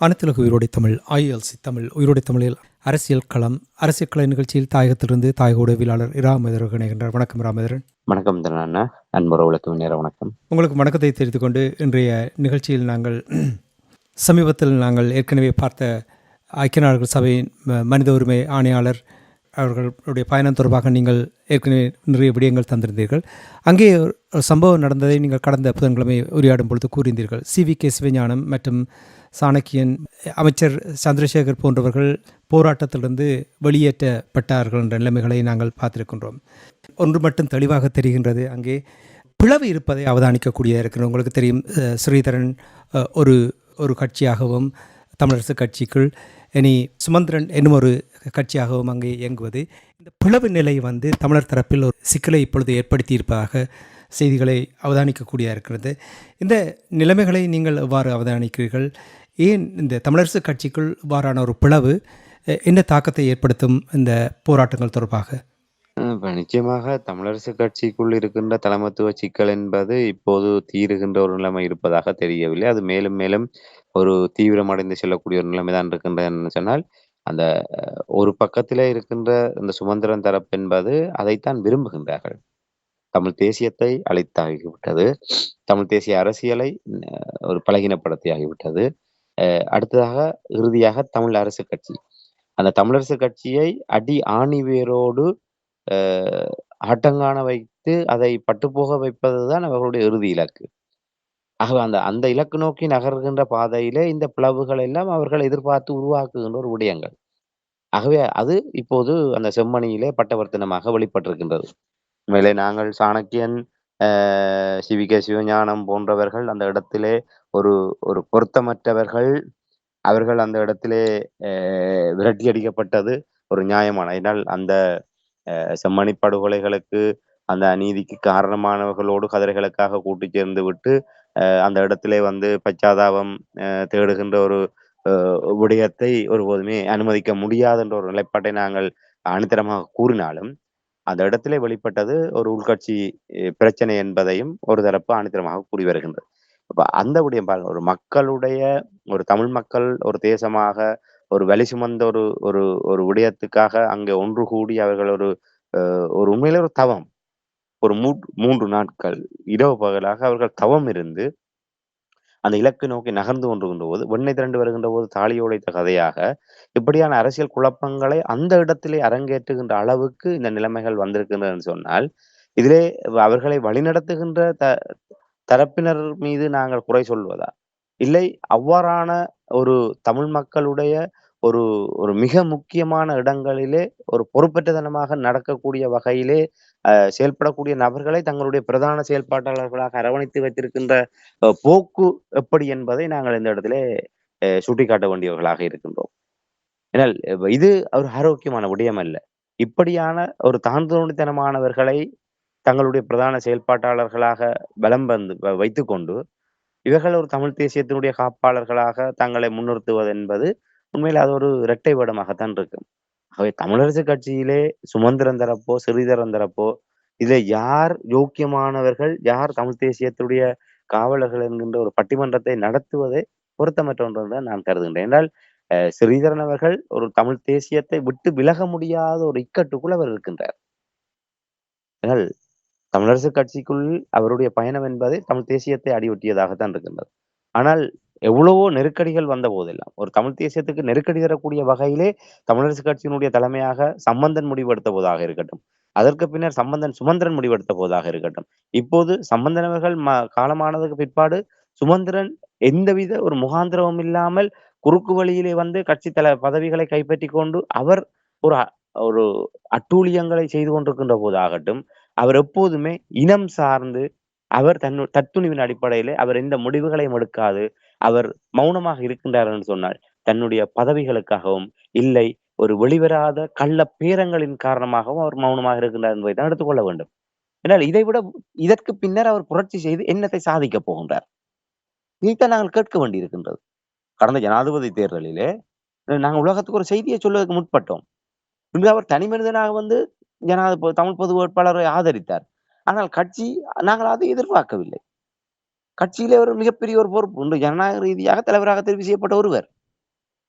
அனைத்துலக உயிரோடை தமிழ் ஐஎல்சி தமிழ் உயிரோடை தமிழில் அரசியல் கள நிகழ்ச்சியில் தாயகத்திலிருந்து தாயக உடவியலாளர் இராமேதர் இணைகின்றார். வணக்கம் இராமேதரன். வணக்கம் அண்ணா. அன்புறவுகளுக்கு நேர வணக்கம். உங்களுக்கு வணக்கத்தை தெரிவித்துக் கொண்டு இன்றைய நிகழ்ச்சியில் நாங்கள் சமீபத்தில் ஏற்கனவே பார்த்த ஐக்கிய நாடுகள் சபையின் மனித உரிமை ஆணையாளர் அவர்களுடைய பயணம் தொடர்பாக நீங்கள் ஏற்கனவே நிறைய விடயங்கள் தந்திருந்தீர்கள். அங்கே ஒரு சம்பவம் நடந்ததை நீங்கள் கடந்த புதன்கிழமை உரையாடும் பொழுது கூறியிருந்தீர்கள். CVK சிவஞானம் மற்றும் சாணக்கியன், அமைச்சர் சந்திரசேகர் போன்றவர்கள் போராட்டத்திலிருந்து வெளியேற்றப்பட்டார்கள் என்ற நிலைமைகளை நாங்கள் பார்த்திருக்கின்றோம். ஒன்று மட்டும் தெளிவாக தெரிகின்றது, அங்கே பிளவு இருப்பதை அவதானிக்கக்கூடியதாக இருக்கிறது. உங்களுக்கு தெரியும், ஸ்ரீதரன் ஒரு கட்சியாகவும் தமிழரசு கட்சிக்குள் இனி சுமந்திரன் என்னும் ஒரு கட்சியாகவும் அங்கே இயங்குவது, இந்த பிளவு நிலை தமிழர் தரப்பில் ஒரு சிக்கலை இப்பொழுது ஏற்படுத்தி இருப்பதாக செய்திகளை அவதானிக்கக்கூடியதாக இருக்கிறது. இந்த நிலைமைகளை நீங்கள் எவ்வாறு அவதானிக்கிறீர்கள்? ஏன் இந்த தமிழரசு கட்சிக்குள் இவ்வாறான ஒரு பிளவு என்ன தாக்கத்தை ஏற்படுத்தும் இந்த போராட்டங்கள் தொடர்பாக? நிச்சயமாக தமிழரசு கட்சிக்குள் இருக்கின்ற தலைமத்துவ சிக்கல் என்பது இப்போது தீருகின்ற ஒரு நிலைமை இருப்பதாக தெரியவில்லை. அது மேலும் மேலும் ஒரு தீவிரமடைந்து செல்லக்கூடிய ஒரு நிலைமைதான் இருக்கின்றதுன்னு சொன்னால், அந்த ஒரு பக்கத்திலே இருக்கின்ற இந்த சுமந்திரன் தரப்பு என்பது அதைத்தான் விரும்புகின்றார்கள். தமிழ் தேசியத்தை அழித்தாகிவிட்டது. தமிழ் தேசிய அரசியலை ஒரு பலகீனப்படுத்தி ஆகிவிட்டது. அடுத்ததாக இறுதியாக தமிழ் அரசு கட்சி, அந்த தமிழரசு கட்சியை அடி ஆணி வேரோடு ஆட்டங்காண வைத்து அதை பட்டுப்போக வைப்பதுதான் அவர்களுடைய இறுதி இலக்கு. ஆகவே அந்த இலக்கு நோக்கி நகர்கின்ற பாதையிலே இந்த பிளவுகள் எல்லாம் அவர்கள் எதிர்பார்த்து உருவாக்குகின்ற ஒரு விடயங்கள். ஆகவே அது இப்போது அந்த செம்மணியிலே பட்டவர்த்தனமாக வெளிப்பட்டிருக்கின்றது. உண்மையிலே நாங்கள் சாணக்கியன், CVK சிவஞானம் போன்றவர்கள் அந்த இடத்திலே ஒரு ஒரு பொருத்தமற்றவர்கள். அவர்கள் அந்த இடத்திலே விரட்டி அடிக்கப்பட்டது ஒரு நியாயமான, ஏனால் அந்த செம்மணி படுகொலைகளுக்கு அந்த அநீதிக்கு காரணமானவர்களோடு கதிரைகளுக்காக கூட்டி சேர்ந்து விட்டு அந்த இடத்திலே பச்சாதாபம் தேடுகின்ற ஒரு விடயத்தை ஒருபோதுமே அனுமதிக்க முடியாது என்ற ஒரு நிலைப்பாட்டை நாங்கள் அனுத்தரமாக கூறினாலும், அந்த இடத்திலே வெளிப்பட்டது ஒரு உள்கட்சி பிரச்சனை என்பதையும் ஒரு தரப்பு அனுத்தரமாக கூறி வருகின்றது. அப்ப அந்த விடயம் பாருங்க, ஒரு மக்களுடைய, ஒரு தமிழ் மக்கள் ஒரு தேசமாக ஒரு வலி சுமந்த ஒரு ஒரு ஒரு விடயத்துக்காக அங்கே ஒன்று கூடி அவர்கள் ஒரு உண்மையிலே ஒரு தவம், ஒரு 3 நாட்கள் இரவு பகலாக அவர்கள் தவம் இருந்து அந்த இலக்கு நோக்கி நகர்ந்து கொண்டிருக்கின்ற போது, வெண்ணெய் திரண்டு வருகின்ற போது தாலி உடைத்த கதையாக இப்படியான அரசியல் குழப்பங்களை அந்த இடத்திலே அரங்கேற்றுகின்ற அளவுக்கு இந்த நிலைமைகள் வந்திருக்கின்றன சொன்னால், இதிலே அவர்களை வழிநடத்துகின்ற தரப்பினர் மீது நாங்கள் குறை சொல்வதா? இல்லை, அவ்வாறான ஒரு தமிழ் மக்களுடைய ஒரு ஒரு மிக முக்கியமான இடங்களிலே ஒரு பொறுப்பற்றத்தனமாக நடக்கக்கூடிய வகையிலே செயல்படக்கூடிய நபர்களை தங்களுடைய பிரதான செயல்பாட்டாளர்களாக அரவணைத்து வைத்திருக்கின்ற போக்கு எப்படி என்பதை நாங்கள் இந்த இடத்திலே சுட்டிக்காட்ட வேண்டியவர்களாக இருக்கின்றோம். ஏனால் இது ஒரு ஆரோக்கியமான விடயம் அல்ல. இப்படியான ஒரு தாழ்ந்தோணித்தனமானவர்களை தங்களுடைய பிரதான செயல்பாட்டாளர்களாக பலம் வைத்துக்கொண்டு இவர்கள் ஒரு தமிழ் தேசியத்தினுடைய காப்பாளர்களாக தங்களை முன்னிறுத்துவது என்பது உண்மையில் அது ஒரு இரட்டை வேடமாகத்தான் இருக்கும். ஆகவே தமிழரசு கட்சியிலே சுமந்திரன் தரப்போ ஸ்ரீதரன் தரப்போ இதில் யார் யோக்கியமானவர்கள், யார் தமிழ் தேசியத்துடைய காவலர்கள் என்கின்ற ஒரு பட்டிமன்றத்தை நடத்துவதை பொருத்தமற்ற ஒன்று தான் நான் கருதுகின்றேன். என்றால் ஸ்ரீதரன் அவர்கள் ஒரு தமிழ் தேசியத்தை விட்டு விலக முடியாத ஒரு இக்கட்டுக்குள் அவர் இருக்கின்றார். ஆனால் தமிழரசு கட்சிக்குள் அவருடைய பயணம் என்பது தமிழ் தேசியத்தை அடியொட்டியதாகத்தான் இருக்கின்றது. ஆனால் எவ்வளவோ நெருக்கடிகள் வந்த போதெல்லாம் ஒரு தமிழ் தேசியத்துக்கு நெருக்கடி தரக்கூடிய வகையிலே தமிழரசு கட்சியினுடைய தலைமையாக சம்பந்தன் முடிவெடுத்த போதாக இருக்கட்டும், அதற்கு பின்னர் சுமந்திரன் முடிவெடுத்த போதாக இருக்கட்டும், இப்போது சம்பந்தன் அவர்கள் காலமானதுக்கு பிற்பாடு சுமந்திரன் எந்தவித ஒரு முகாந்திரமும் இல்லாமல் குறுக்கு வழியிலே கட்சி பதவிகளை கைப்பற்றி கொண்டு அவர் ஒரு ஒரு அட்டூழியங்களை செய்து கொண்டிருக்கின்ற போதாகட்டும், அவர் எப்போதுமே இனம் சார்ந்து அவர் தத்துணிவின் அடிப்படையிலே அவர் எந்த முடிவுகளையும் எடுக்காது அவர் மௌனமாக இருக்கின்றார் என்று சொன்னால், தன்னுடைய பதவிகளுக்காகவும் இல்லை ஒரு வெளிவராத கள்ள பேரங்களின் காரணமாகவும் அவர் மௌனமாக இருக்கின்றார் என்பதை தான் எடுத்துக்கொள்ள வேண்டும். என்றால் இதைவிட இதற்கு பின்னர் அவர் புரட்சி செய்து என்னத்தை சாதிக்க போகின்றார்? இதைத்தான் நாங்கள் கேட்க வேண்டியிருக்கின்றது. கடந்த ஜனாதிபதி தேர்தலிலே நாங்கள் உலகத்துக்கு ஒரு செய்தியை சொல்வதற்கு முற்பட்டோம். இன்று அவர் தனி மனிதனாக தமிழ் பொது வேட்பாளரை ஆதரித்தார். ஆனால் கட்சி, நாங்கள் அதை எதிர்பார்க்கவில்லை. கட்சியிலே ஒரு மிகப்பெரிய ஒரு பொறுப்பு, இன்று ஜனநாயக ரீதியாக தலைவராக தெரிவு செய்யப்பட்ட ஒருவர்.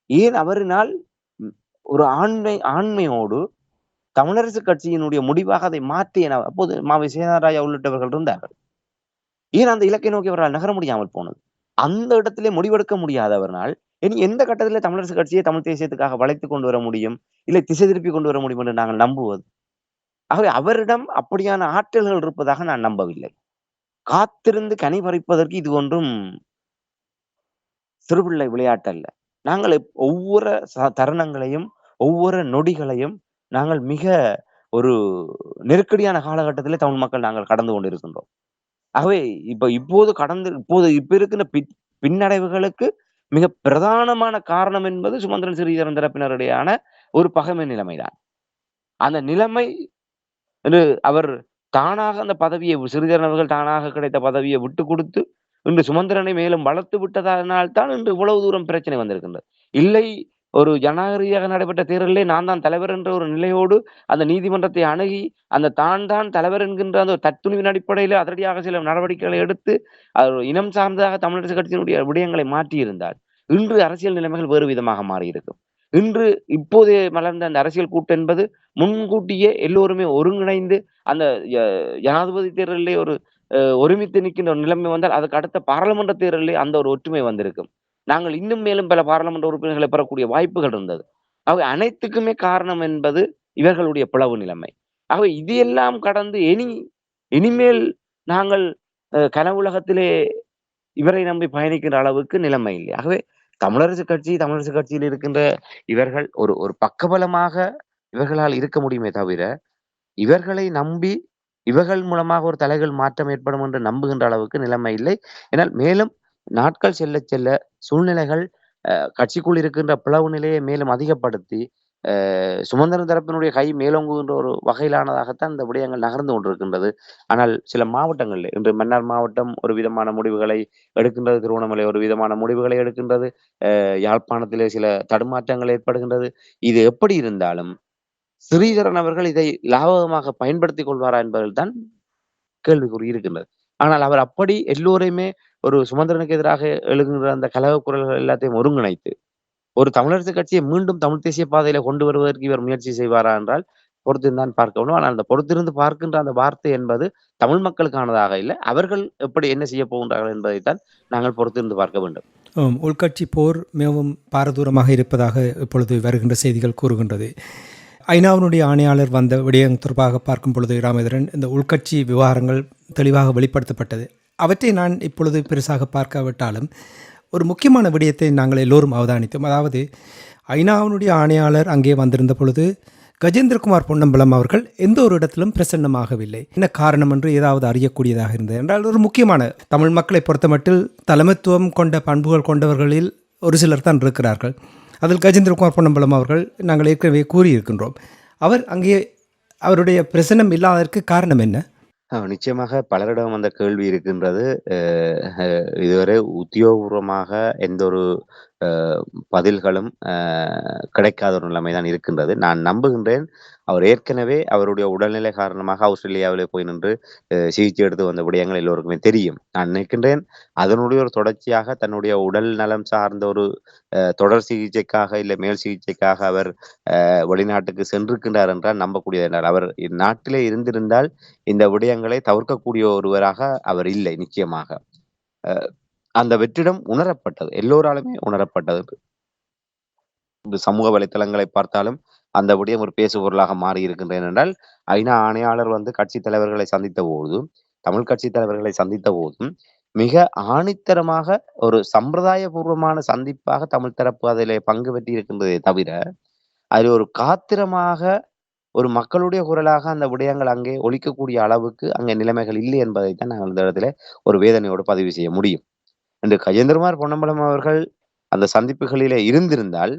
ஏன் அவரினால் ம் ஒரு ஆண்மையோடு தமிழரசு கட்சியினுடைய முடிவாக அதை மாற்றிய அப்போது மாவை சேனாராயா உள்ளிட்டவர்கள் இருந்தார்கள். ஏன் அந்த இலக்கை நோக்கி அவரால் நகர முடியாமல் போனது? அந்த இடத்திலே முடிவெடுக்க முடியாதவர்னால், இனி எந்த கட்டத்திலே தமிழரசு கட்சியை தமிழ் தேசியத்துக்காக வளைத்துக் கொண்டு வர முடியும்? இல்லை திசை திருப்பிக் கொண்டு வர முடியும் என்று நாங்கள் நம்புவது? ஆகவே அவரிடம் அப்படியான ஆற்றல்கள் இருப்பதாக நான் நம்பவில்லை. காத்திருந்து கனி பறிப்பதற்கு இது ஒன்றும் சிறுபிள்ளை விளையாட்டல்ல. நாங்கள் ஒவ்வொரு தருணங்களையும், ஒவ்வொரு நொடிகளையும் நாங்கள் மிக ஒரு நெருக்கடியான காலகட்டத்திலே தமிழ் மக்கள் நாங்கள் கடந்து கொண்டிருக்கின்றோம். ஆகவே இப்ப இருக்கின்ற பின்னடைவுகளுக்கு மிக பிரதானமான காரணம் என்பது சுமந்திரன், ஸ்ரீதரன் தரப்பினரிடையான ஒரு பகைமை நிலைமைதான். அந்த நிலைமை என்று அவர் தானாக அந்த பதவியை சிறிதரன் அவர்கள் தானாக கிடைத்த பதவியை விட்டுக் குடுத்து, இன்று சுமந்திரனை மேலும் வளர்த்து விட்டதனால் தான் இன்று இவ்வளவு தூரம் பிரச்சனை வந்திருக்கின்றது. இல்லை ஒரு ஜனநாயக ரீதியாக நடைபெற்ற தேர்தலிலே நான் தான் தலைவர் என்ற ஒரு நிலையோடு அந்த நீதிமன்றத்தை அணுகி, அந்த தான் தலைவர் என்கின்ற அந்த ஒரு தத்துணிவின் அடிப்படையிலே அதிரடியாக சில நடவடிக்கைகளை எடுத்து, அது இனம் சார்ந்ததாக தமிழரசு கட்சியினுடைய விடயங்களை மாற்றியிருந்தால், இன்று அரசியல் நிலைமைகள் வேறு விதமாக மாறியிருக்கும். இன்று இப்போதே மலர்ந்த அந்த அரசியல் கூட்டு என்பது முன்கூட்டியே எல்லோருமே ஒருங்கிணைந்து அந்த ய ஜனாதிபதி தேர்தலிலே ஒரு ஒருமித்து நிற்கின்ற ஒரு நிலைமை வந்தால், அதுக்கு அடுத்த பாராளுமன்ற தேர்தலிலே அந்த ஒரு ஒற்றுமை வந்திருக்கும். நாங்கள் இன்னும் மேலும் பல பாராளுமன்ற உறுப்பினர்களை பெறக்கூடிய வாய்ப்புகள் இருந்தது. ஆகவே அனைத்துக்குமே காரணம் என்பது இவர்களுடைய பிளவு நிலைமை. ஆகவே இது எல்லாம் கடந்து இனிமேல் நாங்கள் கனவுலகத்திலே இவரை நம்பி பயணிக்கின்ற அளவுக்கு நிலைமை இல்லை. ஆகவே தமிழரசு கட்சியில் இருக்கின்ற இவர்கள் ஒரு ஒரு பக்கபலமாக இவர்களால் இருக்க முடியுமே தவிர, இவர்களை நம்பி இவர்கள் மூலமாக ஒரு தலைகள் மாற்றம் ஏற்படும் என்று நம்புகின்ற அளவுக்கு நிலைமை இல்லை. ஏனால் மேலும் நாட்கள் செல்ல சூழ்நிலைகள் கட்சிக்குள் இருக்கின்ற பிளவு நிலையை மேலும் அதிகப்படுத்தி, சுமந்திரன் தரப்பினுடைய கை மேலோங்குகின்ற ஒரு வகையிலானதாகத்தான் இந்த விடயங்கள் நகர்ந்து கொண்டிருக்கின்றது. ஆனால் சில மாவட்டங்களிலே இன்று மன்னார் மாவட்டம் ஒரு விதமான முடிவுகளை எடுக்கின்றது. திருவண்ணாமலை ஒரு விதமான முடிவுகளை எடுக்கின்றது. யாழ்ப்பாணத்திலே சில தடுமாற்றங்கள் ஏற்படுகின்றது. இது எப்படி இருந்தாலும் ஸ்ரீதரன் அவர்கள் இதை லாபகமாக பயன்படுத்திக் கொள்வாரா என்பதில் தான் கேள்விக்குறி இருக்கின்றது. ஆனால் அவர் அப்படி எல்லோரையுமே ஒரு சுமந்திரனுக்கு எதிராக எழுகின்ற அந்த கலக குரல்கள் எல்லாத்தையும் ஒருங்கிணைத்து, ஒரு தமிழரசு கட்சியை மீண்டும் தமிழ் தேசிய பாதையில கொண்டு வருவதற்கு இவர் முயற்சி செய்வாரா என்றால், பொறுத்திருந்து தான் பார்க்க வேண்டும். ஆனால் அந்த பொறுத்திருந்து பார்க்கின்ற அந்த வார்த்தை என்பது தமிழ் மக்களுக்கானதாக இல்ல. அவர்கள் எப்படி என்ன செய்யப் போகின்றார்கள் என்பதைத்தான் நாங்கள் பொறுத்திருந்து பார்க்க வேண்டும். உள்கட்சி போர் மிகவும் பாரதூரமாக இருப்பதாக இப்பொழுது வருகின்ற செய்திகள் கூறுகின்றது. ஐநாவினுடைய ஆணையாளர் வந்த விடயம் தொடர்பாக பார்க்கும் பொழுது ராமேந்திரன், இந்த உள்கட்சி விவகாரங்கள் தெளிவாக வெளிப்படுத்தப்பட்டது. அவற்றை நான் இப்பொழுது பெருசாக பார்க்காவிட்டாலும் ஒரு முக்கியமான விடயத்தை நாங்கள் எல்லோரும் அவதானித்தோம். அதாவது ஐநாவினுடைய ஆணையாளர் அங்கே வந்திருந்த பொழுது கஜேந்திரகுமார் பொன்னம்பலம் அவர்கள் எந்த ஒரு இடத்திலும் பிரசன்னமாகவில்லை. என்ன காரணம் என்று ஏதாவது அறியக்கூடியதாக இருந்தது என்றால், ஒரு முக்கியமான தமிழ் மக்களை பொறுத்தமட்டில் தலைமைத்துவம் கொண்ட பண்புகள் கொண்டவர்களில் ஒரு சிலர் தான் இருக்கிறார்கள். அதில் கஜேந்திரகுமார் பொன்னம்பலம் அவர்கள் நாங்கள் ஏற்கனவே கூறியிருக்கின்றோம். அவர் அங்கே அவருடைய பிரசன்னம் இல்லாததற்கு காரணம் என்ன? நிச்சயமாக பலரிடம் அந்த கேள்வி இருக்கின்றது. இதுவரை உத்தியோகபூர்வமாக எந்த ஒரு பதில்களும் கிடைக்காத ஒரு நிலைமை தான் இருக்கின்றது. நான் நம்புகின்றேன், அவர் ஏற்கனவே அவருடைய உடல்நிலை காரணமாக ஆஸ்திரேலியாவிலே போய் நின்று சிகிச்சை எடுத்து வந்த விடயங்கள் எல்லோருக்குமே தெரியும். நான் நினைக்கின்றேன், அதனுடைய ஒரு தொடர்ச்சியாக தன்னுடைய உடல் நலம் சார்ந்த ஒரு தொடர் சிகிச்சைக்காக, இல்லை மேல் சிகிச்சைக்காக அவர் வெளிநாட்டுக்கு சென்றிருக்கின்றார் என்றால் நம்பக்கூடியது. என்றால் அவர் நாட்டிலே இருந்திருந்தால் இந்த விடயங்களை தவிர்க்கக்கூடிய ஒருவராக அவர் இல்லை. நிச்சயமாக அந்த வெற்றிடம் உணரப்பட்டது, எல்லோராலுமே உணரப்பட்டது. இந்த சமூக வலைத்தளங்களை பார்த்தாலும் அந்த விடயம் ஒரு பேசு பொருளாக மாறி இருக்கின்றன. என்றால் ஐநா ஆணையாளர் வந்து கட்சி தலைவர்களை சந்தித்த போதும், தமிழ் கட்சி தலைவர்களை சந்தித்த போதும் மிக ஆணித்தரமாக ஒரு சம்பிரதாய பூர்வமான சந்திப்பாக தமிழ் தரப்பு அதிலே பங்கு பெற்றி இருக்கின்றதே தவிர, அதில் ஒரு காத்திரமாக ஒரு மக்களுடைய குரலாக அந்த விடயங்கள் அங்கே ஒலிக்கக்கூடிய அளவுக்கு அங்கே நிலைமைகள் இல்லை என்பதைத்தான் நாங்கள் இந்த இடத்துல ஒரு வேதனையோடு பதிவு செய்ய முடியும். இன்று கஜேந்திரகுமார் பொன்னம்பலம் அவர்கள் அந்த சந்திப்புகளிலே இருந்திருந்தால்,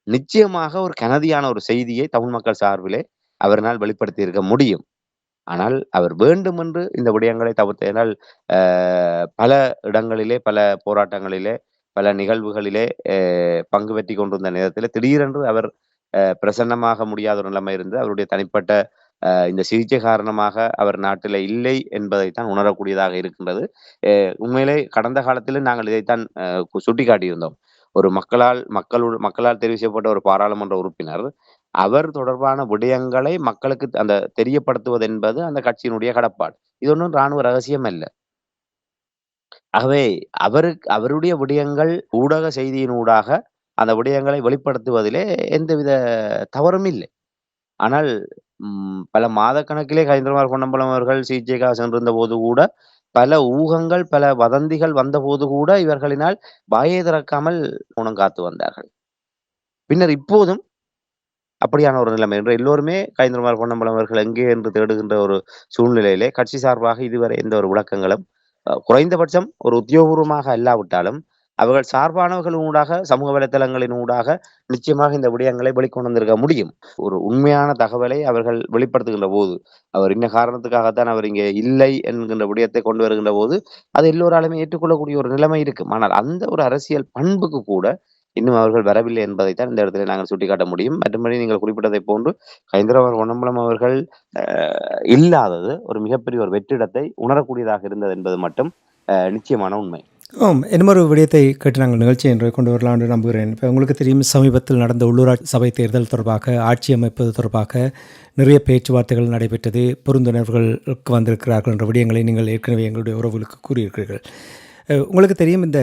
நிச்சயமாக ஒரு கனதியான ஒரு செய்தியை தமிழ் மக்கள் சார்பிலே அவரினால் வெளிப்படுத்தி இருக்க முடியும். ஆனால் அவர் வேண்டுமென்று இந்த விடயங்களை தவிர்த்ததினால் பல இடங்களிலே, பல போராட்டங்களிலே, பல நிகழ்வுகளிலே பங்கு பெற்றிக் கொண்டிருந்த நேரத்திலே திடீரென்று அவர் பிரசன்னமாக முடியாத ஒரு நிலைமை இருந்து அவருடைய தனிப்பட்ட இந்த சிகிச்சை காரணமாக அவர் நாட்டில இல்லை என்பதைத்தான் உணரக்கூடியதாக இருக்கின்றது. உண்மையிலே கடந்த காலத்திலும் நாங்கள் இதைத்தான் சுட்டிக்காட்டியிருந்தோம். ஒரு மக்களால் தெரிவு செய்யப்பட்ட ஒரு பாராளுமன்ற உறுப்பினர், அவர் தொடர்பான விடயங்களை மக்களுக்கு அந்த தெரியப்படுத்துவது என்பது அந்த கட்சியினுடைய கடப்பாடு. இது ஒண்ணும் ராணுவ ரகசியம் அல்ல. ஆகவே அவருடைய விடயங்கள் ஊடக செய்தியினூடாக அந்த விடயங்களை வெளிப்படுத்துவதிலே எந்தவித தவறும் இல்லை. ஆனால் பல மாதக்கணக்கிலே கஜேந்திரகுமார் பொன்னம்பலம் அவர்கள் சிகிச்சைக்காக சென்றிருந்தபோது கூட, பல ஊகங்கள், பல வதந்திகள் வந்தபோது கூட இவர்களினால் வாயே திறக்காமல் மௌனம் காத்து வந்தார்கள். பின்னர் இப்போதும் அப்படியான ஒரு நிலைமை. இன்று எல்லோருமே கஜேந்திரகுமார் பொன்னம்பலம் அவர்கள் எங்கே என்று தேடுகின்ற ஒரு சூழ்நிலையிலே, கட்சி சார்பாக இதுவரை எந்த ஒரு விளக்கங்களும் குறைந்தபட்சம் ஒரு உத்தியோகபூர்வமாக அல்லாவிட்டாலும், அவர்கள் சார்பானவர்கள் ஊடாக, சமூக வலைதளங்களின் ஊடாக நிச்சயமாக இந்த விடயங்களை வெளிக்கொண்டு வந்திருக்க முடியும். ஒரு உண்மையான தகவலை அவர்கள் வெளிப்படுத்துகின்ற போது, அவர் இன்ன காரணத்துக்காகத்தான் அவர் இங்கே இல்லை என்கின்ற விடயத்தை கொண்டு வருகின்ற போது, அது எல்லோராலுமே ஏற்றுக்கொள்ளக்கூடிய ஒரு நிலைமை இருக்கும். ஆனால் அந்த ஒரு அரசியல் பண்புக்கு கூட இன்னும் அவர்கள் வரவில்லை என்பதைத்தான் இந்த இடத்திலே நாங்கள் சுட்டிக்காட்ட முடியும். மற்றும்படி நீங்கள் குறிப்பிட்டதைப் போன்று கஜேந்திரகுமார் பொன்னம்பலம் அவர்கள் அ இல்லாதது ஒரு மிகப்பெரிய ஒரு வெற்றிடத்தை உணரக்கூடியதாக இருந்தது என்பது மட்டும் நிச்சயமான உண்மை. இன்னமொரு விடயத்தை கேட்டு நாங்கள் நிகழ்ச்சி என்று கொண்டு வரலாம் என்று நம்புகிறேன். இப்போ உங்களுக்கு தெரியும், சமீபத்தில் நடந்த உள்ளூராட்சி சபை தேர்தல் தொடர்பாக, ஆட்சி அமைப்பது தொடர்பாக நிறைய பேச்சுவார்த்தைகள் நடைபெற்றது. பொருந்துணர்வுகளுக்கு வந்திருக்கிறார்கள் என்ற விடயங்களை நீங்கள் ஏற்கனவே எங்களுடைய உறவுகளுக்கு கூறியிருக்கிறீர்கள். உங்களுக்கு தெரியும், இந்த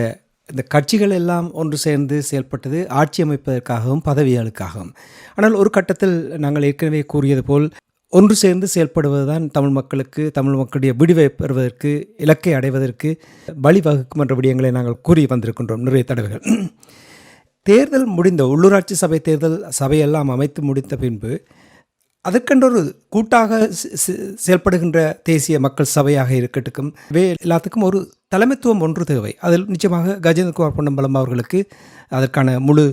இந்த கட்சிகள் எல்லாம் ஒன்று சேர்ந்து செயல்பட்டது ஆட்சி அமைப்பதற்காகவும் பதவிகளுக்காகவும். ஆனால் ஒரு கட்டத்தில் நாங்கள் ஏற்கனவே கூறியது போல் ஒன்று சேர்ந்து செயல்படுவதுதான் தமிழ் மக்களுக்கு, தமிழ் மக்களுடைய விடிவை பெறுவதற்கு, இலக்கை அடைவதற்கு வழிவகுக்கும் என்ற விடயங்களை நாங்கள் கூறி வந்திருக்கின்றோம் நிறைய தடவைகள். தேர்தல் முடிந்த உள்ளூராட்சி சபை தேர்தல் சபையெல்லாம் அமைத்து முடித்த பின்பு அதற்கென்ற ஒரு கூட்டாக செயல்படுகின்ற தேசிய மக்கள் சபையாக இருக்கட்டும், எல்லாத்துக்கும் ஒரு தலைமைத்துவம் ஒன்று தேவை. அதில் நிச்சயமாக கஜேந்திரகுமார் பொன்னம்பலம் அவர்களுக்கு அதற்கான முழு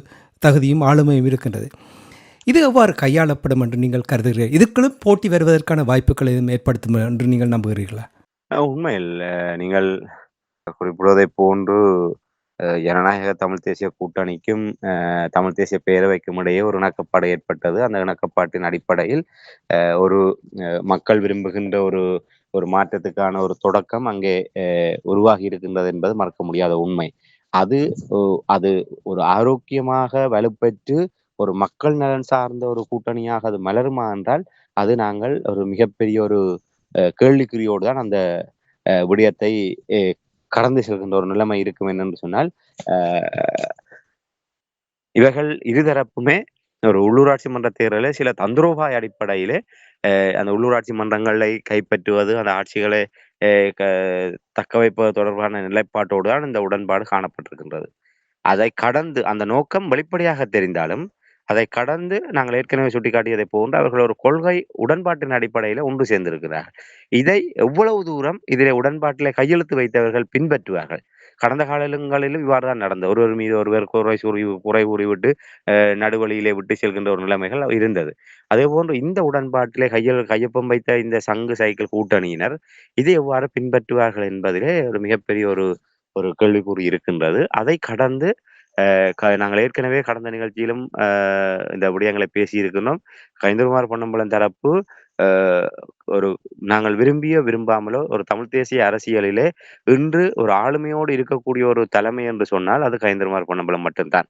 தகுதியும் ஆளுமையும் இருக்கின்றது. இது எவ்வாறு கையாளப்படும் என்று நீங்கள் கருதுகிறீர்கள்? இதுக்குள்ளும் போட்டி வருவதற்கான வாய்ப்புகளை எதுவும் ஏற்படுத்தும் என்று நீங்கள் நம்புகிறீர்களா? உண்மையில் நீங்கள் குறிப்பிடுவதைப் போன்று ஜனநாயக தமிழ் தேசிய கூட்டணிக்கும் தமிழ் தேசிய பேரவைக்கும் இடையே ஒரு இணக்கப்பாடு ஏற்பட்டது. அந்த இணக்கப்பாட்டின் அடிப்படையில் ஒரு மக்கள் விரும்புகின்ற ஒரு மாற்றத்துக்கான ஒரு தொடக்கம் அங்கே உருவாகி இருக்கின்றது என்பது மறக்க முடியாத உண்மை. அது அது ஒரு ஆரோக்கியமாக வலுப்பெற்று ஒரு மக்கள் நலன் சார்ந்த ஒரு கூட்டணியாக அது மலருமா என்றால், அது நாங்கள் ஒரு மிகப்பெரிய ஒரு கேள்விக்குறியோடு தான் அந்த விடயத்தை கடந்து செல்கின்ற ஒரு நிலைமை இருக்கும் என்று சொன்னால், இவர்கள் இருதரப்புமே ஒரு உள்ளூராட்சி மன்ற தேர்தலை சில தந்திரோபாய அடிப்படையிலே அந்த உள்ளூராட்சி மன்றங்களை கைப்பற்றுவது, அந்த ஆட்சிகளை தக்க வைப்பது தொடர்பான நிலைப்பாட்டோடு தான் இந்த உடன்பாடு காணப்பட்டிருக்கின்றது. அதை கடந்து அந்த நோக்கம் வெளிப்படையாக தெரிந்தாலும், அதை கடந்து நாங்கள் ஏற்கனவே சுட்டிக்காட்டியதை போன்று அவர்கள் ஒரு கொள்கை உடன்பாட்டின் அடிப்படையில ஒன்று சேர்ந்திருக்கிறார்கள். இதை எவ்வளவு தூரம் இதிலே உடன்பாட்டிலே கையெழுத்து வைத்தவர்கள் பின்பற்றுவார்கள். கடந்த காலங்களிலும் இவ்வாறு தான் நடந்தது. ஒருவர் மீது ஒருவர் குறை கூறிவிட்டு நடுவழியிலே விட்டு செல்கின்ற ஒரு நிலைமைகள் இருந்தது. அதேபோன்று இந்த உடன்பாட்டிலே கையொப்பம் வைத்த இந்த சங்கு சைக்கிள் கூட்டணியினர் இதை எவ்வாறு பின்பற்றுவார்கள் என்பதிலே ஒரு மிகப்பெரிய ஒரு கேள்விக்குறி இருக்கின்றது. அதை கடந்து நாங்கள் ஏற்கனவே கடந்த நிகழ்ச்சியிலும் இந்த விடயங்களை பேசியிருக்கிறோம். கஜேந்திரகுமார் பொன்னம்பலம் தரப்பு ஒரு நாங்கள் விரும்பாமலோ ஒரு தமிழ் தேசிய அரசியலிலே இன்று ஒரு ஆளுமையோடு இருக்கக்கூடிய ஒரு தலைமை என்று சொன்னால் அது கஜேந்திரகுமார் பொன்னம்பலம் மட்டும்தான்.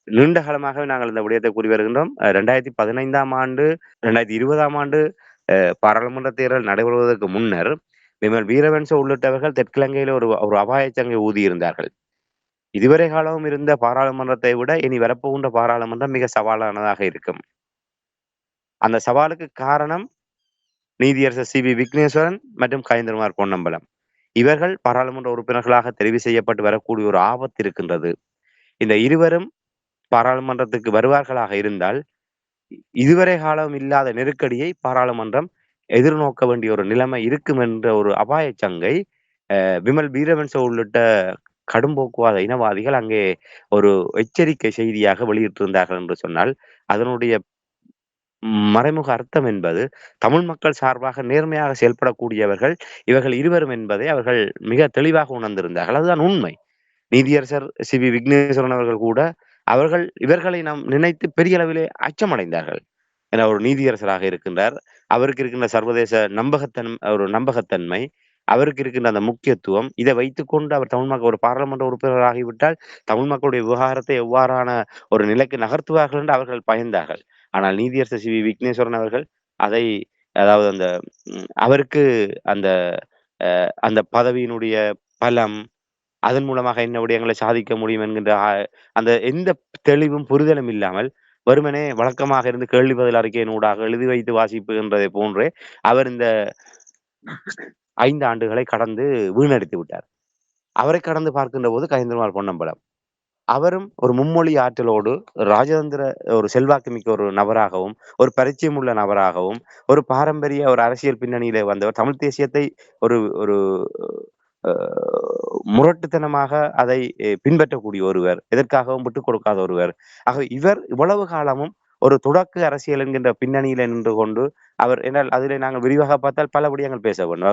நீண்ட காலமாகவே நாங்கள் இந்த விடயத்தை கூறி வருகின்றோம். 2015ஆம் ஆண்டு 2020ஆம் ஆண்டு பாராளுமன்ற தேர்தல் நடைபெறுவதற்கு முன்னர் விமல் வீரவன்ச உள்ளிட்டவர்கள் தெற்கிழங்கையில் ஒரு அபாயச்சங்கை ஊதியிருந்தார்கள். இதுவரை காலமும் இருந்த பாராளுமன்றத்தை விட இனி வரப்போகின்ற பாராளுமன்றம் மிக சவாலானதாக இருக்கும். அந்த சவாலுக்கு காரணம் நீதியரசர் சி.வி. விக்னேஸ்வரன் மற்றும் கஜேந்திரகுமார் பொன்னம்பலம். இவர்கள் பாராளுமன்ற உறுப்பினர்களாக தெரிவு செய்யப்பட்டு வரக்கூடிய ஒரு ஆபத்து இருக்கின்றது. இந்த இருவரும் பாராளுமன்றத்துக்கு வருவார்களாக இருந்தால், இதுவரை காலம் இல்லாத நெருக்கடியை பாராளுமன்றம் எதிர்நோக்க வேண்டிய ஒரு நிலைமை இருக்கும் என்ற ஒரு அபாயச் சங்கை விமல் வீரவன்ச உள்ளிட்ட கடும்போக்குவாத இனவாதிகள் அங்கே ஒரு எச்சரிக்கை செய்தியாக வெளியிட்டிருந்தார்கள் என்று சொன்னால், அதனுடைய மறைமுக அர்த்தம் என்பது தமிழ் மக்கள் சார்பாக நேர்மையாக செயல்படக்கூடியவர்கள் இவர்கள் இருவரும் என்பதை அவர்கள் மிக தெளிவாக உணர்ந்திருந்தார்கள். அதுதான் உண்மை. நீதியரசர் சி.வி. விக்னேஸ்வரன் அவர்கள் கூட இவர்களை நாம் நினைத்து பெரிய அளவிலே அச்சமடைந்தார்கள். என ஒரு நீதியரசராக இருக்கின்றார். அவருக்கு இருக்கின்ற சர்வதேச நம்பகத்தன்மை அவருக்கு இருக்கின்ற அந்த முக்கியத்துவம், இதை வைத்துக்கொண்டு அவர் தமிழ் மக்கள் ஒரு பாராளுமன்ற உறுப்பினர் ஆகிவிட்டால், தமிழ் மக்களுடைய விவகாரத்தை எவ்வாறான ஒரு நிலைக்கு நகர்த்துவார்கள் என்று அவர்கள் பயந்தார்கள். ஆனால் நீதியரசர் சி.வி. விக்னேஸ்வரன் அவர்கள் அதை அதாவது அந்த அவருக்கு அந்த அந்த பதவியினுடைய பலம், அதன் மூலமாக என்ன விடயங்களை சாதிக்க முடியும் என்கின்ற அந்த எந்த தெளிவும், புரிதலும் இல்லாமல், வெறுமனே வழக்கமாக இருந்து கேள்வி பதில் அறிக்கையின் ஊடாக எழுதி வைத்து வாசிப்புகின்றதை போன்றே அவர் இந்த 5 ஆண்டுகளை கடந்து வீணடித்து விட்டார். அவரை கடந்து பார்க்கின்ற போது கயந்திரமால் பொன்னம்பலம். அவரும் ஒரு மும்மொழி ஆற்றலோடு ராஜதந்திர ஒரு செல்வாக்கு மிக்க ஒரு நபராகவும், ஒரு பரிச்சயம் உள்ள நபராகவும், ஒரு பாரம்பரிய ஒரு அரசியல் பின்னணியிலே வந்தவர். தமிழ் தேசியத்தை ஒரு ஒரு அ முரட்டுத்தனமாக அதை பின்பற்றக்கூடிய ஒருவர். எதற்காகவும் விட்டுக் கொடுக்காத ஒருவர். ஆகவே இவர் இவ்வளவு காலமும் ஒரு தொடக்க அரசியல் என்கின்ற பின்னணியிலே நின்று கொண்டு அவர் என்றால் அதிலே நாங்கள் விரிவாக பார்த்தால் பல விடயங்கள் பேச வேண்டும்.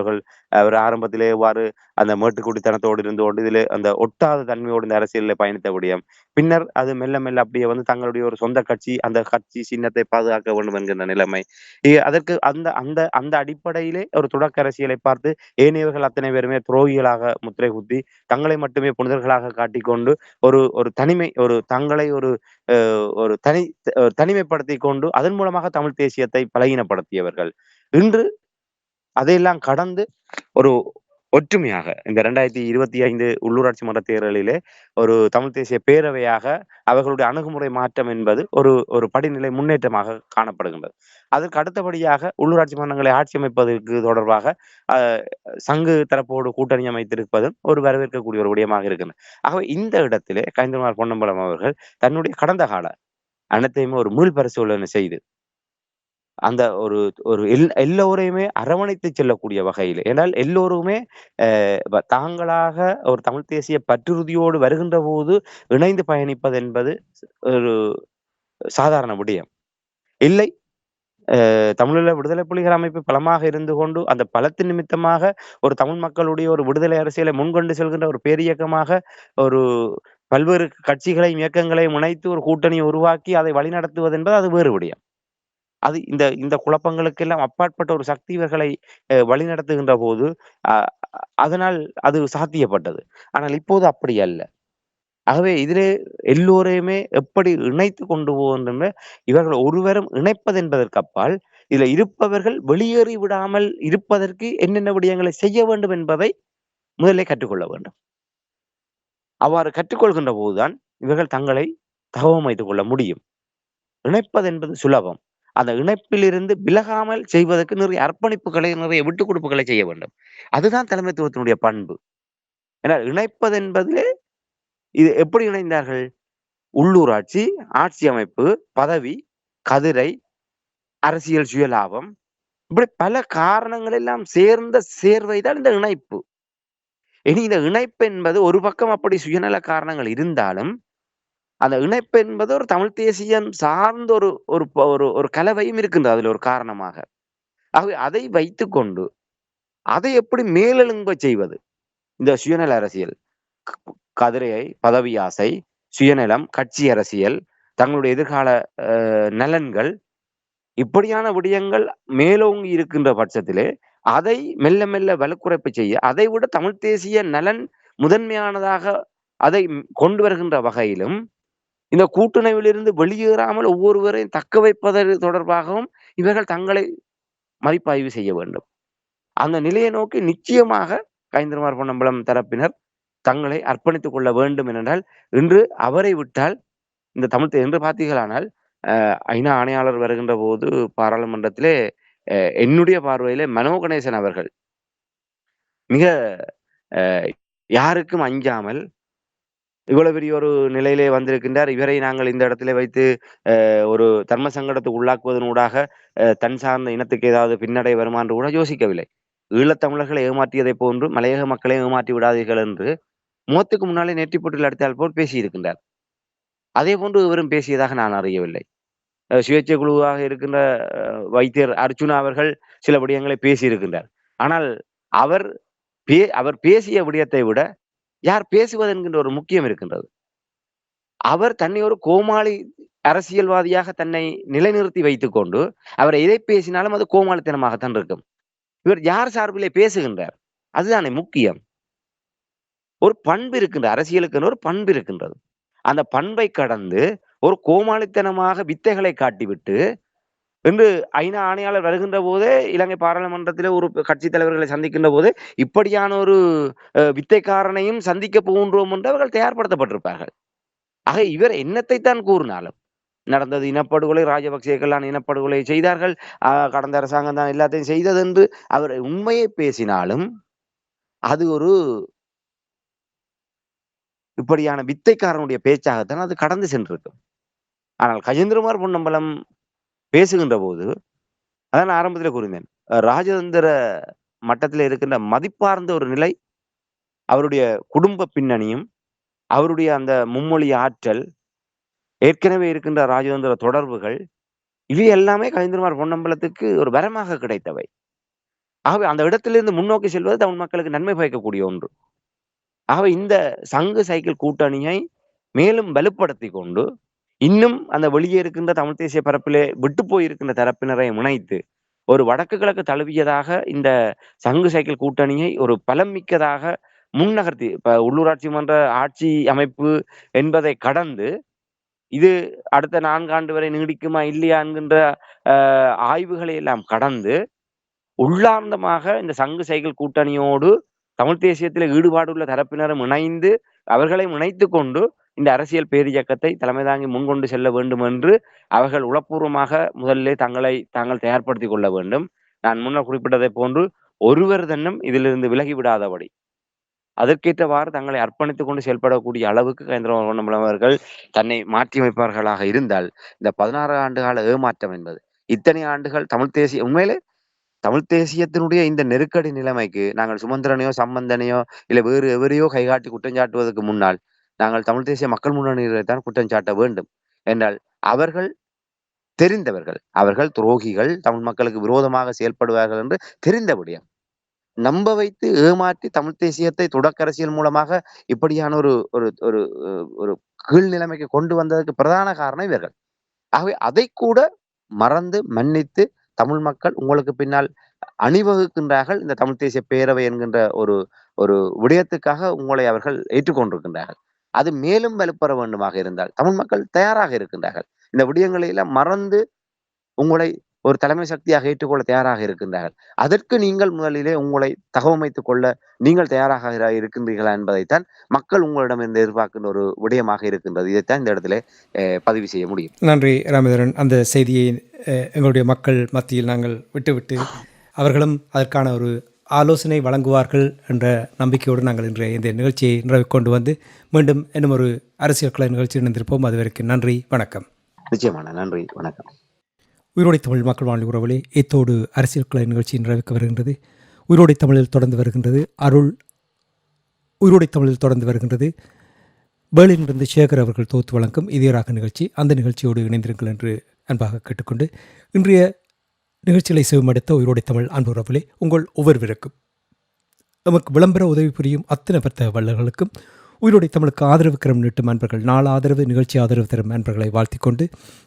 அவர் ஆரம்பத்திலே எவ்வாறு அந்த மேட்டுக்குடித்தனத்தோடு இருந்து கொண்டு இதிலே அந்த ஒட்டாத தன்மையோடு இந்த அரசியலிலே பயணித்த விடயம். பின்னர் அது மெல்ல மெல்ல அப்படியே வந்து தங்களுடைய ஒரு சொந்த கட்சி, அந்த கட்சி சின்னத்தை பாதுகாக்க வேண்டும் என்கின்ற நிலைமை. அதற்கு அந்த அந்த அந்த அடிப்படையிலே ஒரு தொடக்க அரசியலை பார்த்து ஏனையவர்கள் அத்தனை பேருமே துரோகிகளாக முத்திரை குத்தி, தங்களை மட்டுமே புனிதர்களாக காட்டிக்கொண்டு ஒரு ஒரு தனிமை ஒரு தங்களை ஒரு ஒரு தனிமைப்படுத்திக் கொண்டு அதன் மூலமாக தமிழ் தேசியத்தை பலகீனப்படுத்தியவர்கள். இன்று அதையெல்லாம் கடந்து ஒரு ஒற்றுமையாக இந்த 2025 உள்ளூராட்சி மன்ற தேர்தலிலே ஒரு தமிழ் தேசிய பேரவையாக அவர்களுடைய அணுகுமுறை மாற்றம் என்பது ஒரு ஒரு படிநிலை முன்னேற்றமாக காணப்படுகின்றது. அதற்கு அடுத்தபடியாக உள்ளூராட்சி மன்றங்களை ஆட்சி அமைப்பதற்கு தொடர்பாக அ சங்கு தரப்போடு கூட்டணி அமைத்திருப்பதும் ஒரு வரவேற்கக்கூடிய ஒரு விடயமாக இருக்கின்றது. ஆகவே இந்த இடத்திலே கயந்திரமால் பொன்னம்பலம் அவர்கள் தன்னுடைய கடந்த கால அனைத்தையுமே ஒரு மீள்பரிசீலனை செய்து அந்த ஒரு ஒரு எல்லோரையுமே அரவணைத்து செல்லக்கூடிய வகையிலே. ஏனால் எல்லோருமே தாங்களாக ஒரு தமிழ் தேசிய பற்றுறுதியோடு வருகின்ற போது இணைந்து பயணிப்பது என்பது ஒரு சாதாரண விடயம். இல்லை தமிழீழ விடுதலை புலிகள் அமைப்பு பலமாக இருந்து கொண்டு, அந்த பலத்தின் நிமித்தமாக ஒரு தமிழ் மக்களுடைய ஒரு விடுதலை அரசியலை முன்கொண்டு செல்கின்ற ஒரு பேரியக்கமாக ஒரு பல்வேறு கட்சிகளையும், இயக்கங்களையும் இணைத்து ஒரு கூட்டணியை உருவாக்கி அதை வழிநடத்துவது என்பது அது வேறு விடயம். அது இந்த இந்த குழப்பங்களுக்கெல்லாம் அப்பாற்பட்ட ஒரு சக்தி இவர்களை வழிநடத்துகின்ற போது, அ அதனால் அது சாத்தியப்பட்டது. ஆனால் இப்போது அப்படி அல்ல. ஆகவே இதிலே எல்லோரையுமே எப்படி இணைத்து கொண்டு போகின்றன, இவர்கள் ஒருவரும் இணைப்பது என்பதற்கு அப்பால், இதில இருப்பவர்கள் வெளியேறி விடாமல் இருப்பதற்கு என்னென்ன விடயங்களை செய்ய வேண்டும் என்பதை முதலிலே கற்றுக்கொள்ள வேண்டும். அவ்வாறு கற்றுக்கொள்கின்ற போதுதான் இவர்கள் தங்களை தகவமைத்துக் கொள்ள முடியும். இணைப்பது என்பது சுலபம். அந்த இணைப்பிலிருந்து விலகாமல் செய்வதற்கு நிறைய அர்ப்பணிப்புகளை, நிறைய விட்டுக் கொடுப்புகளை செய்ய வேண்டும். அதுதான் தலைமைத்துவத்தினுடைய பண்பு. ஏன்னா இணைப்பது என்பதிலே இது எப்படி இணைந்தார்கள்? உள்ளூராட்சி, ஆட்சி அமைப்பு, பதவி, கதிரை, அரசியல் சுயலாபம் இப்படி பல காரணங்கள் எல்லாம் சேர்ந்த சேர்வைதான் இந்த இணைப்பு. இனி இந்த இணைப்பு என்பது ஒரு பக்கம் அப்படி சுயநல காரணங்கள் இருந்தாலும், அந்த இணைப்பு என்பது ஒரு தமிழ் தேசியம் சார்ந்த ஒரு ஒரு ஒரு ஒரு கலவையும் இருக்கின்றது அதில் ஒரு காரணமாக. ஆகவே அதை வைத்துக்கொண்டு, அதை எப்படி மேலெழும்பச் செய்வது? இந்த சுயநல அரசியல். க கதிரையை, பதவி ஆசை, சுயநலம், கட்சி அரசியல், தங்களுடைய எதிர்கால நலன்கள் இப்படியான விடயங்கள் மேலோங்கி இருக்கின்ற பட்சத்திலே, அதை மெல்ல மெல்ல வலுக்குறைப்பு செய்ய, அதைவிட தமிழ் தேசிய நலன் முதன்மையானதாக அதை கொண்டு வருகின்ற வகையிலும், இந்த கூட்டமைவிலிருந்து வெளியேறாமல் ஒவ்வொருவரையும் தக்க வைப்பது தொடர்பாகவும் இவர்கள் தங்களை மதிப்பாய்வு செய்ய வேண்டும். அந்த நிலையை நோக்கி நிச்சயமாக கயந்திரமார் பொன்னம்பலம் தரப்பினர் தங்களை அர்ப்பணித்துக் கொள்ள வேண்டும் என்றால், இன்று அவரை விட்டால் இந்த என்று பார்த்தீர்களானால், ஐநா ஆணையாளர் வருகின்ற போது பாராளுமன்றத்திலே என்னுடைய பார்வையிலே மனோ கணேசன் அவர்கள் மிக அ யாருக்கும் அஞ்சாமல் இவ்வளவு பெரிய ஒரு நிலையிலே வந்திருக்கின்றார். இவரை நாங்கள் இந்த இடத்திலே வைத்து ஒரு தர்ம சங்கடத்துக்கு உள்ளாக்குவதனூடாக தன் சார்ந்த இனத்துக்கு ஏதாவது பின்னடை வருமா என்று கூட யோசிக்கவில்லை. ஈழத்தமிழர்களை ஏமாற்றியதைப் போன்று மலையக மக்களை ஏமாற்றி விடாதீர்கள் என்று முகத்துக்கு முன்னாலே நெற்றிப்பொட்டில் அடித்தால் போல் பேசியிருக்கின்றார். அதேபோன்று இவரும் பேசியதாக நான் அறியவில்லை. சுயேட்சை குழுவாக இருக்கின்ற வைத்தியர் அர்ச்சுனா அவர்கள் சில விடயங்களை பேசியிருக்கின்றார். ஆனால் அவர் அவர் பேசிய விடயத்தை விட யார் பேசுவது என்கின்ற ஒரு முக்கியம் இருக்கின்றது. அவர் தன்னை ஒரு கோமாளி அரசியல்வாதியாக தன்னை நிலைநிறுத்தி வைத்துக் கொண்டு அவர் எதை பேசினாலும் அது கோமாளித்தனமாகத்தான் இருக்கும். இவர் யார் சார்பிலே பேசுகின்றார்? அதுதானே முக்கியம். ஒரு பண்பு இருக்கின்ற அரசியலுக்குன்னு ஒரு பண்பு இருக்கின்றது. அந்த பண்பை கடந்து ஒரு கோமாளித்தனமாக வித்தைகளை காட்டிவிட்டு இன்று ஐநா ஆணையாளர் வருகின்ற போதே இலங்கை பாராளுமன்றத்திலே ஒரு கட்சி தலைவர்களை சந்திக்கின்ற போது இப்படியான ஒரு வித்தைக்காரனையும் சந்திக்க போகின்றோம் என்று அவர்கள் தயார்படுத்தப்பட்டிருப்பார்கள். ஆக இவர் என்னத்தை தான் கூறினாலும் நடந்தது இனப்படுகொலை, ராஜபக்சேக்கெல்லாம் இனப்படுகொலை செய்தார்கள், கடந்த அரசாங்கம் தான் எல்லாத்தையும் செய்தது என்று அவர் உண்மையை பேசினாலும் அது ஒரு இப்படியான வித்தைக்காரனுடைய பேச்சாகத்தான் அது கடந்து சென்றிருக்கும். ஆனால் கஜேந்திரகுமார் பொன்னம்பலம் பேசுகின்ற போது அதான் ஆரம்பத்தில் கூறினேன், ராஜதந்திர மட்டத்தில் இருக்கின்ற மதிப்பார்ந்த ஒரு நிலை, அவருடைய குடும்ப பின்னணியும் அவருடைய அந்த மும்மொழி ஆற்றல், ஏற்கனவே இருக்கின்ற ராஜதந்திர தொடர்புகள், இவை எல்லாமே கஜேந்திரகுமார் பொன்னம்பலத்துக்கு ஒரு வரமாக கிடைத்தவை. ஆகவே அந்த இடத்திலிருந்து முன்னோக்கி செல்வது தமிழ் மக்களுக்கு நன்மை பயக்கக்கூடிய ஒன்று. ஆகவே இந்த சங்கு சைக்கிள் கூட்டணியை மேலும் வலுப்படுத்திக் கொண்டு இன்னும் அந்த வெளியே இருக்கின்ற தமிழ் தேசிய பரப்பிலே விட்டு போயிருக்கின்ற தரப்பினரை முனைத்து ஒரு வடக்கு கிழக்கு தழுவியதாக இந்த சங்கு சைக்கிள் கூட்டணியை ஒரு பலம் மிக்கதாக முன்னகர்த்தி, இப்ப உள்ளூராட்சி மன்ற ஆட்சி அமைப்பு என்பதை கடந்து இது அடுத்த 4 ஆண்டு வரை நீடிக்குமா இல்லையா என்கின்ற ஆய்வுகளை எல்லாம் கடந்து உள்ளார்ந்தமாக இந்த சங்கு சைக்கிள் கூட்டணியோடு தமிழ் தேசியத்தில் ஈடுபாடுள்ள தரப்பினரும் இணைந்து அவர்களை இணைத்துக் கொண்டு இந்த அரசியல் பேரியக்கத்தை தலைமை தாங்கி முன்கொண்டு செல்ல வேண்டும் என்று அவர்கள் உளப்பூர்வமாக முதலிலே தாங்கள் தயார்படுத்திக் கொள்ள வேண்டும். நான் முன்னர் குறிப்பிட்டதை போன்று ஒருவர் தன்னும் இதிலிருந்து விலகிவிடாதபடி அதற்கேற்றவாறு தங்களை அர்ப்பணித்துக் கொண்டு செயல்படக்கூடிய அளவுக்கு கஜேந்திரகுமார் பொன்னம்பலம் அவர்கள் தன்னை மாற்றியமைப்பார்களாக இருந்தால் இந்த 16 ஆண்டு கால ஏமாற்றம் என்பது இத்தனை ஆண்டுகள் தமிழ் தேசிய உண்மையிலே தமிழ் தேசியத்தினுடைய இந்த நெருக்கடி நிலைமைக்கு நாங்கள் சுமந்திரனையோ சம்பந்தனையோ இல்லை வேறு எவரையோ கைகாட்டி குற்றஞ்சாட்டுவதற்கு முன்னால் நாங்கள் தமிழ் தேசிய மக்கள் முன்னணியை தான் குற்றம் சாட்ட வேண்டும் என்றால் அவர்கள் தெரிந்தவர்கள், அவர்கள் துரோகிகள், தமிழ் மக்களுக்கு விரோதமாக செயல்படுவார்கள் என்று தெரிந்தபடியா நம்ப வைத்து ஏமாற்றி தமிழ் தேசியத்தை தொடக்க அரசியல் மூலமாக இப்படியான ஒரு ஒரு ஒரு ஒரு கீழ் நிலைமைக்கு கொண்டு வந்ததற்கு பிரதான காரணம் இவர்கள். ஆகவே அதை கூட மறந்து மன்னித்து தமிழ் மக்கள் உங்களுக்கு பின்னால் அணிவகுக்கின்றார்கள். இந்த தமிழ் தேசிய பேரவை என்கின்ற ஒரு ஒரு விடயத்துக்காக உங்களை அவர்கள் ஏற்றுக்கொண்டிருக்கின்றார்கள். அது மேலும் வலுப்பெற வேண்டுமாக இருந்தால் தமிழ் மக்கள் தயாராக இருக்கின்றார்கள். இந்த விடயங்களை எல்லாம் மறந்து உங்களை ஒரு தலைமை சக்தியாக ஏற்றுக்கொள்ள தயாராக இருக்கின்றார்கள். அதற்கு நீங்கள் முதலிலே உங்களை தகவமைத்துக் கொள்ள நீங்கள் தயாராக இருக்கின்றீர்களா என்பதைத்தான் மக்கள் உங்களிடமிருந்து எதிர்பார்க்கின்ற ஒரு விடயமாக இருக்கின்றது. இதைத்தான் இந்த இடத்துல பதிவு செய்ய முடியும். நன்றி ராமேந்திரன். அந்த செய்தியை எங்களுடைய மக்கள் மத்தியில் நாங்கள் விட்டுவிட்டு அவர்களும் அதற்கான ஒரு ஆலோசனை வழங்குவார்கள் என்ற நம்பிக்கையோடு நாங்கள் இன்றைய இந்த நிகழ்ச்சியை நிறைவு கொண்டு வந்து மீண்டும் இன்னும் ஒரு அரசியல் கலை நிகழ்ச்சி இணைந்திருப்போம். அதுவரைக்கும் நன்றி, வணக்கம். நிச்சயமான நன்றி, வணக்கம். உயிரோடை தமிழ் மக்கள் வானொலி உறவுகளே, இத்தோடு அரசியல் கலை நிகழ்ச்சி நிறைவுக்கு வருகின்றது. உயிரோடை தமிழில் தொடர்ந்து வருகின்றது உயிரோடை தமிழில் தொடர்ந்து வருகின்றது பேர்லினிலிருந்து சேகர் அவர்கள் தொகுத்து வழங்கும் இதயராக நிகழ்ச்சி. அந்த நிகழ்ச்சியோடு இணைந்திருங்கள் என்று அன்பாக கேட்டுக்கொண்டு இன்றைய நிகழ்ச்சிகளை செவிமடுத்த உயிரோடை தமிழ் அன்பு உறவுகளே, உங்கள் ஒவ்வொருவருக்கும் நமக்கு விளம்பர உதவி புரியும் அத்தனை பத்த வல்லர்களுக்கும் உயிரோடை தமிழுக்கு ஆதரவு கரம் நீட்டும் அன்பர்கள், நாள் ஆதரவு நிகழ்ச்சி ஆதரவு தரும் அன்பர்களை வாழ்த்திக்கொண்டு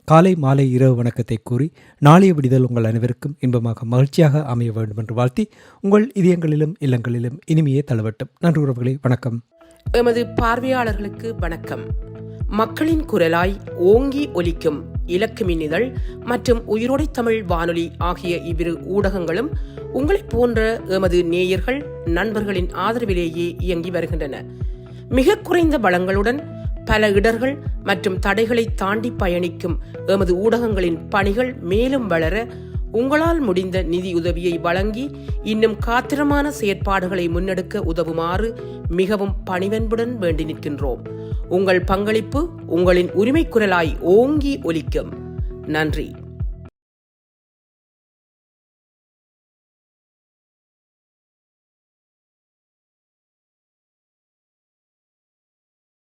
காலை மாலை இரவு வணக்கத்தை கூறி நாளைய விடுதல் உங்கள் அனைவருக்கும் இன்பமாக மகிழ்ச்சியாக அமைய வேண்டும் என்று வாழ்த்தி உங்கள் இதயங்களிலும் இல்லங்களிலும் இனிமையே தளவட்டும். நன்றி உறவுகளே, வணக்கம். எமது பார்வையாளர்களுக்கு வணக்கம். மக்களின் குரலாய் ஓங்கி ஒலிக்கும் இலக்கு மின்னிதழ் மற்றும் உயிரோடை தமிழ் வானொலி ஆகிய இவ்விரு ஊடகங்களும் உங்களைப் போன்ற எமது நேயர்கள் நண்பர்களின் ஆதரவிலேயே இயங்கி வருகின்றன. மிக குறைந்த வளங்களுடன் பல இடர்கள் மற்றும் தடைகளை தாண்டி பயணிக்கும் எமது ஊடகங்களின் பணிகள் மேலும் வளர உங்களால் முடிந்த நிதியுதவியை வழங்கி இன்னும் காத்திரமான செயற்பாடுகளை முன்னெடுக்க உதவுமாறு மிகவும் பணிவன்புடன் வேண்டி நிற்கின்றோம். உங்கள் பங்களிப்பு உங்களின் உரிமை குரலாய் ஓங்கி ஒலிக்கும். நன்றி.